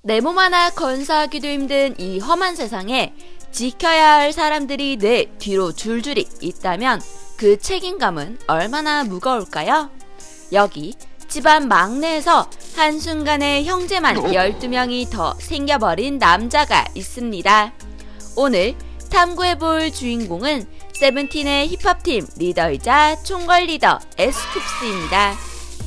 내 몸 하나 건사하기도 힘든 이 험한 세상에 지켜야 할 사람들이 내 뒤로 줄줄이 있다면 그 책임감은 얼마나 무거울까요? 여기 집안 막내에서 한순간에 형제만 12명이 더 생겨버린 남자가 있습니다. 오늘 탐구해볼 주인공은 세븐틴의 힙합팀 리더이자 총괄 리더 에스쿱스입니다.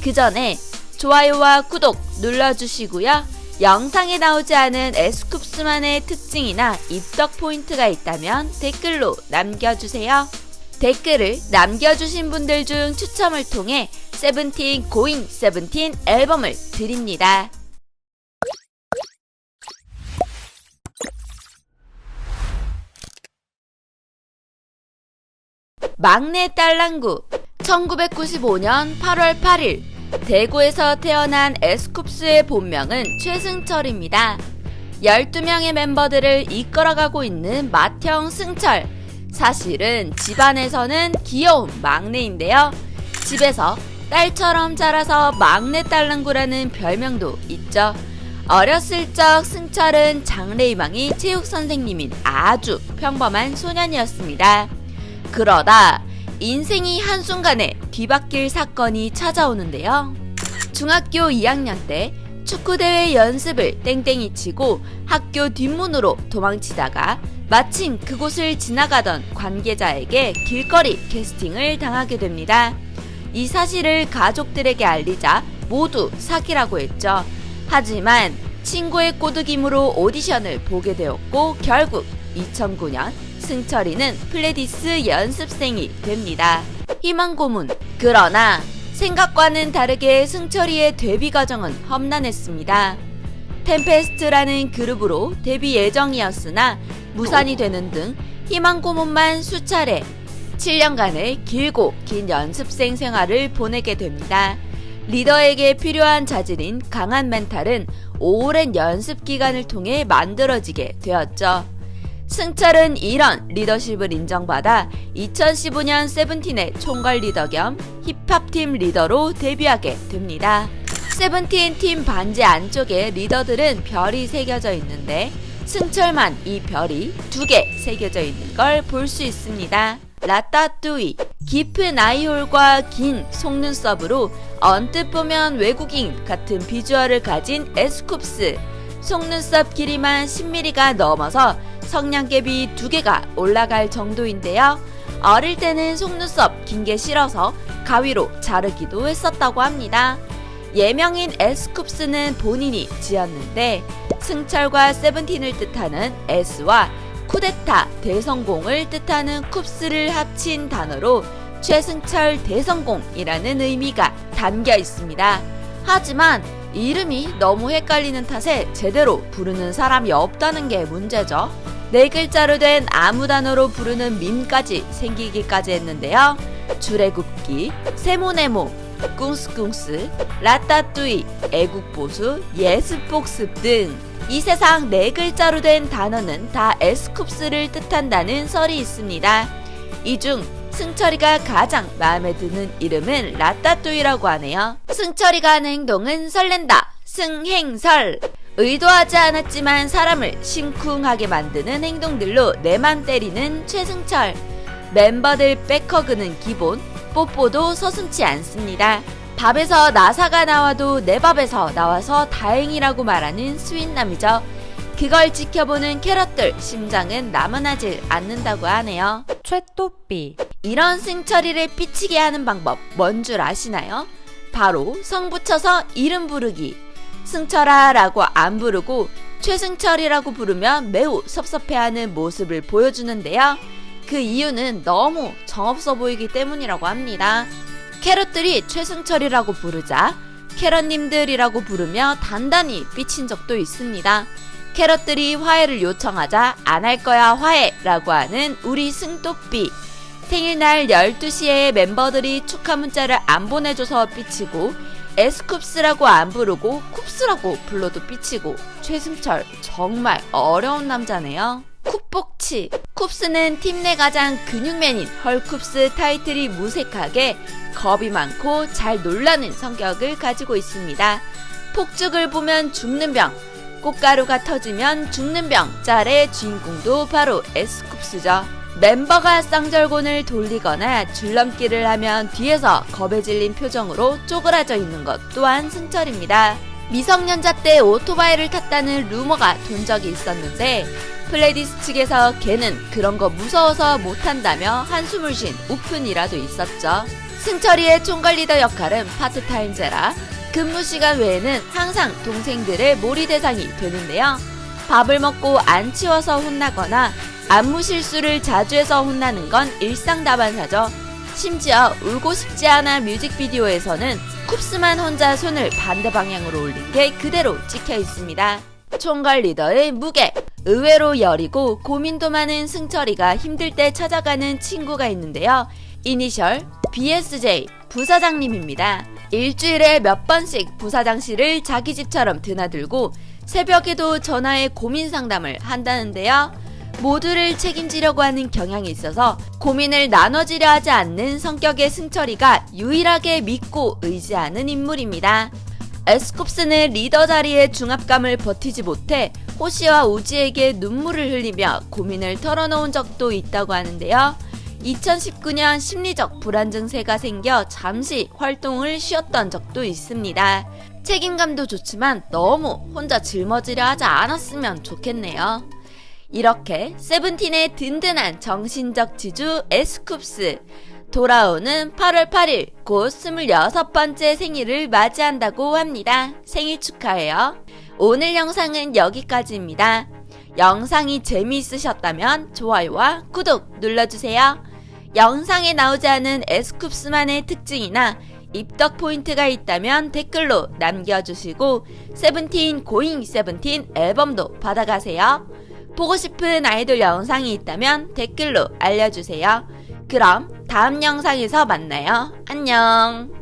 그 전에 좋아요와 구독 눌러주시고요. 영상에 나오지 않은 에스쿱스만의 특징이나 입덕 포인트가 있다면 댓글로 남겨주세요. 댓글을 남겨주신 분들 중 추첨을 통해 세븐틴 고잉 세븐틴 앨범을 드립니다. 막내 딸랑구 1995년 8월 8일 대구에서 태어난 에스쿱스의 본명은 최승철입니다. 12명의 멤버들을 이끌어가고 있는 맏형 승철. 사실은 집안에서는 귀여운 막내인데요. 집에서 딸처럼 자라서 막내 딸랑구라는 별명도 있죠. 어렸을 적 승철은 장래희망이 체육선생님인 아주 평범한 소년이었습니다. 그러다 인생이 한순간에 뒤바뀔 사건이 찾아오는데요. 중학교 2학년 때 축구대회 연습을 땡땡이 치고 학교 뒷문으로 도망치다가 마침 그곳을 지나가던 관계자에게 길거리 캐스팅을 당하게 됩니다. 이 사실을 가족들에게 알리자 모두 사기라고 했죠. 하지만 친구의 꼬드김으로 오디션을 보게 되었고 결국 2009년 승철이는 플레디스 연습생이 됩니다. 희망 고문. 그러나 생각과는 다르게 승철이의 데뷔 과정은 험난했습니다. 템페스트라는 그룹으로 데뷔 예정이었으나 무산이 되는 등 희망 고문만 수차례 7년간의 길고 긴 연습생 생활을 보내게 됩니다. 리더에게 필요한 자질인 강한 멘탈은 오랜 연습 기간을 통해 만들어지게 되었죠. 승철은 이런 리더십을 인정받아 2015년 세븐틴의 총괄 리더 겸 힙합팀 리더로 데뷔하게 됩니다. 세븐틴 팀 반지 안쪽에 리더들은 별이 새겨져 있는데 승철만 이 별이 2개 새겨져 있는 걸 볼 수 있습니다. 라따뚜이. 깊은 아이홀과 긴 속눈썹으로 언뜻 보면 외국인 같은 비주얼을 가진 에스쿱스. 속눈썹 길이만 10mm가 넘어서 성냥개비 2개가 올라갈 정도인데요. 어릴 때는 속눈썹 긴 게 싫어서 가위로 자르기도 했었다고 합니다. 예명인 에스쿱스는 본인이 지었는데 승철과 세븐틴을 뜻하는 S와 쿠데타 대성공을 뜻하는 쿱스를 합친 단어로 최승철 대성공이라는 의미가 담겨 있습니다. 하지만 이름이 너무 헷갈리는 탓에 제대로 부르는 사람이 없다는 게 문제죠. 4글자로 된 아무 단어로 부르는 밈까지 생기기까지 했는데요. 주래굽기, 세모네모, 꿍스꿍스, 라따뚜이, 애국보수, 예습복습 등 이 세상 4글자로 된 단어는 다 에스쿱스를 뜻한다는 설이 있습니다. 이 중 승철이가 가장 마음에 드는 이름은 라따뚜이라고 하네요. 승철이가 하는 행동은 설렌다, 승행설. 의도하지 않았지만 사람을 심쿵하게 만드는 행동들로 내만 때리는 최승철. 멤버들 백허그는 기본, 뽀뽀도 서슴지 않습니다. 밥에서 나사가 나와도 내 밥에서 나와서 다행이라고 말하는 스윗남이죠. 그걸 지켜보는 캐럿들 심장은 나만하질 않는다고 하네요. 최또삐. 이런 승철이를 삐치게 하는 방법 뭔 줄 아시나요? 바로 성 붙여서 이름 부르기. 승철아 라고 안 부르고 최승철이라고 부르면 매우 섭섭해하는 모습을 보여주는데요. 그 이유는 너무 정없어 보이기 때문이라고 합니다. 캐럿들이 최승철이라고 부르자 캐럿님들이라고 부르며 단단히 삐친 적도 있습니다. 캐럿들이 화해를 요청하자 안 할 거야 화해 라고 하는 우리 승또삐. 생일날 12시에 멤버들이 축하 문자를 안 보내줘서 삐치고 에스쿱스라고 안 부르고 쿱스라고 불러도 삐치고 최승철 정말 어려운 남자네요. 쿱복치. 쿱스는 팀 내 가장 근육맨인 헐쿱스 타이틀이 무색하게 겁이 많고 잘 놀라는 성격을 가지고 있습니다. 폭죽을 보면 죽는 병, 꽃가루가 터지면 죽는 병 짤의 주인공도 바로 에스쿱스죠. 멤버가 쌍절곤을 돌리거나 줄넘기를 하면 뒤에서 겁에 질린 표정으로 쪼그라져 있는 것 또한 승철입니다. 미성년자 때 오토바이를 탔다는 루머가 돈 적이 있었는데 플레디스 측에서 걔는 그런 거 무서워서 못한다며 한숨을 쉰 오픈이라도 있었죠. 승철이의 총괄리더 역할은 파트타임제라 근무 시간 외에는 항상 동생들의 몰이 대상이 되는데요. 밥을 먹고 안 치워서 혼나거나 안무 실수를 자주 해서 혼나는 건 일상다반사죠. 심지어 울고 싶지 않아 뮤직비디오에서는 쿱스만 혼자 손을 반대 방향으로 올린 게 그대로 찍혀 있습니다. 총괄 리더의 무게. 의외로 여리고 고민도 많은 승철이가 힘들 때 찾아가는 친구가 있는데요. 이니셜 BSJ 부사장님입니다. 일주일에 몇 번씩 부사장실을 자기 집처럼 드나들고 새벽에도 전화해 고민 상담을 한다는데요. 모두를 책임지려고 하는 경향이 있어서 고민을 나눠지려 하지 않는 성격의 승철이가 유일하게 믿고 의지하는 인물입니다. 에스쿱스는 리더 자리의 중압감을 버티지 못해 호시와 우지에게 눈물을 흘리며 고민을 털어놓은 적도 있다고 하는데요. 2019년 심리적 불안 증세가 생겨 잠시 활동을 쉬었던 적도 있습니다. 책임감도 좋지만 너무 혼자 짊어지려 하지 않았으면 좋겠네요. 이렇게 세븐틴의 든든한 정신적 지주 에스쿱스. 돌아오는 8월 8일 곧 26번째 생일을 맞이한다고 합니다. 생일 축하해요. 오늘 영상은 여기까지입니다. 영상이 재미있으셨다면 좋아요와 구독 눌러주세요. 영상에 나오지 않은 에스쿱스만의 특징이나 입덕 포인트가 있다면 댓글로 남겨주시고 세븐틴 고잉 세븐틴 앨범도 받아가세요. 보고 싶은 아이돌 영상이 있다면 댓글로 알려주세요. 그럼 다음 영상에서 만나요. 안녕.